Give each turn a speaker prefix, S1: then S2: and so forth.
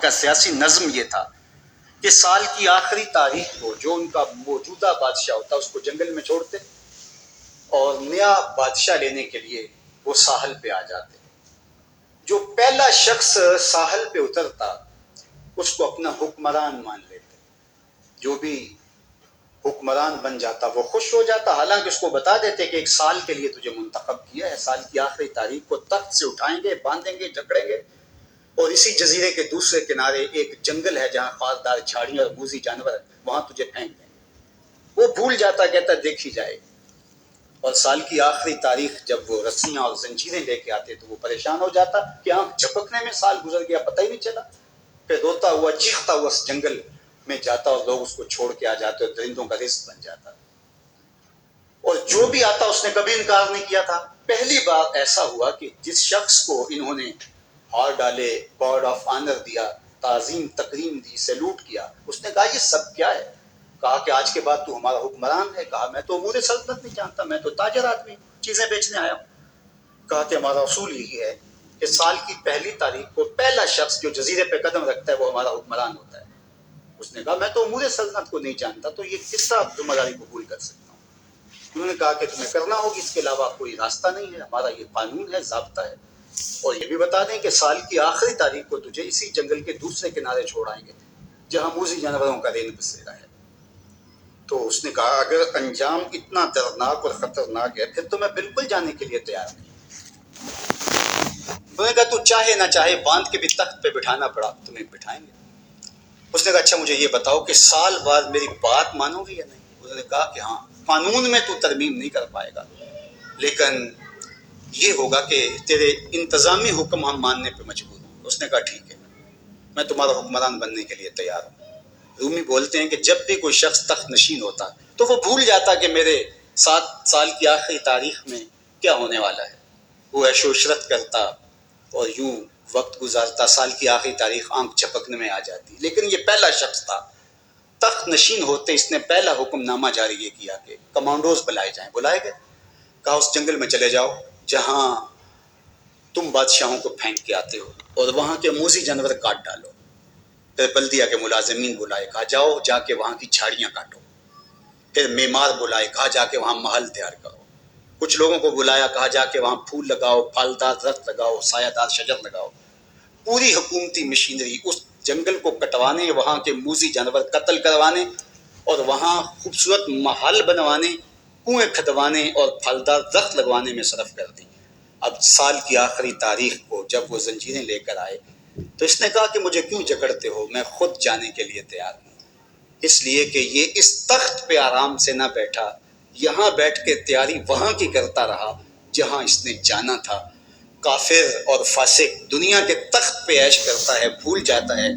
S1: کا سیاسی نظم یہ تھا کہ سال کی آخری تاریخ کو جو ان کا موجودہ بادشاہ ہوتا اس کو جنگل میں چھوڑتے اور نیا بادشاہ لینے کے لیے وہ ساحل پہ آ جاتے. جو پہلا شخص ساحل پہ اترتا اس کو اپنا حکمران مان لیتے. جو بھی حکمران بن جاتا وہ خوش ہو جاتا، حالانکہ اس کو بتا دیتے کہ ایک سال کے لیے تجھے منتخب کیا ہے، سال کی آخری تاریخ کو تخت سے اٹھائیں گے، باندھیں گے، جکڑیں گے اور اسی جزیرے کے دوسرے کنارے ایک جنگل ہے جہاں خاردار جھاڑیاں اور موذی جانور ہیں، وہاں تجھے پھینک دیں. وہ بھول جاتا، کہتا دیکھی جائے. اور سال کی آخری تاریخ جب وہ رسیاں اور زنجیریں لے کے آتے تو وہ پریشان ہو جاتا کہ آنکھ جھپکنے میں سال گزر گیا، پتہ ہی نہیں چلا. پھر روتا ہوا چیختا ہوا اس جنگل میں جاتا اور لوگ اس کو چھوڑ کے آ جاتے اور درندوں کا رزق بن جاتا. اور جو بھی آتا اس نے کبھی انکار نہیں کیا تھا. پہلی بار ایسا ہوا کہ جس شخص کو انہوں نے ہار ڈالے، گارڈ آف آنر دیا، تعظیم تکریم دی، سیلوٹ کیا، اس نے کہا یہ سب کیا ہے؟ کہا کہ آج کے بعد تو ہمارا حکمران ہے. کہا میں تو امور سلطنت نہیں جانتا، میں تو تاجر آدمی ہوں، چیزیں بیچنے آیا ہوں. کہا کہ ہمارا اصول یہی ہے کہ سال کی پہلی تاریخ کو پہلا شخص جو جزیرے پہ قدم رکھتا ہے وہ ہمارا حکمران ہوتا ہے. اس نے کہا میں تو امور سلطنت کو نہیں جانتا، تو یہ کس طرح ذمہ داری قبول کر سکتا ہوں؟ انہوں نے کہا کہ تمہیں کرنا ہوگی، اس کے علاوہ کوئی راستہ نہیں ہے، ہمارا یہ قانون ہے، ضابطہ ہے. اور یہ بھی بتا دیں کہ سال کی آخری تاریخ کو تجھے اسی جنگل کے دوسرے کنارے چھوڑائیں گے جہاں موذی جانوروں کا رین بسیرا ہے. تو اس نے کہا اگر انجام اتنا دردناک اور خطرناک ہے پھر تو میں بالکل جانے کے لیے تیار نہیں. انہوں نے کہا تو چاہے نہ چاہے باندھ کے بھی تخت پہ بٹھانا پڑا تمہیں بٹھائیں گے. اس نے کہا اچھا مجھے یہ بتاؤ کہ سال بعد میری بات مانو گے یا نہیں؟ انہوں نے کہا کہ ہاں، قانون میں تو ترمیم نہیں کر پائے گا لیکن یہ ہوگا کہ تیرے انتظامی حکم ہم ماننے پہ مجبور ہوں. اس نے کہا ٹھیک ہے، میں تمہارا حکمران بننے کے لیے تیار ہوں. رومی بولتے ہیں کہ جب بھی کوئی شخص تخت نشین ہوتا تو وہ بھول جاتا کہ میرے 7 سال کی آخری تاریخ میں کیا ہونے والا ہے. وہ عیش و عشرت کرتا اور یوں وقت گزارتا، سال کی آخری تاریخ آنکھ جھپکنے میں آ جاتی. لیکن یہ پہلا شخص تھا تخت نشین ہوتے، اس نے پہلا حکم نامہ جاری یہ کیا کہ کمانڈوز بلائے جائیں. بلائے گئے. کہا اس جنگل میں چلے جاؤ جہاں تم بادشاہوں کو پھینک کے آتے ہو اور وہاں کے موذی جانور کاٹ ڈالو. پھر بلدیہ کے ملازمین بلائے، کہا جاؤ جا کے وہاں کی جھاڑیاں کاٹو. پھر معمار بلائے، کہا جا کے وہاں محل تیار کرو. کچھ لوگوں کو بلایا، کہا جا کے وہاں پھول لگاؤ، پھلدار درخت لگاؤ، سایہ دار شجر لگاؤ. پوری حکومتی مشینری اس جنگل کو کٹوانے، وہاں کے موذی جانور قتل کروانے اور وہاں خوبصورت محل بنوانے، کنویں کھدوانے اور پھلدار درخت لگوانے میں صرف کر دی. اب سال کی آخری تاریخ کو جب وہ زنجیریں لے کر آئے تو اس نے کہا کہ مجھے کیوں جکڑتے ہو، میں خود جانے کے لیے تیار ہوں. اس لیے کہ یہ اس تخت پہ آرام سے نہ بیٹھا، یہاں بیٹھ کے تیاری وہاں کی کرتا رہا جہاں اس نے جانا تھا. کافر اور فاسق دنیا کے تخت پہ عیش کرتا ہے، بھول جاتا ہے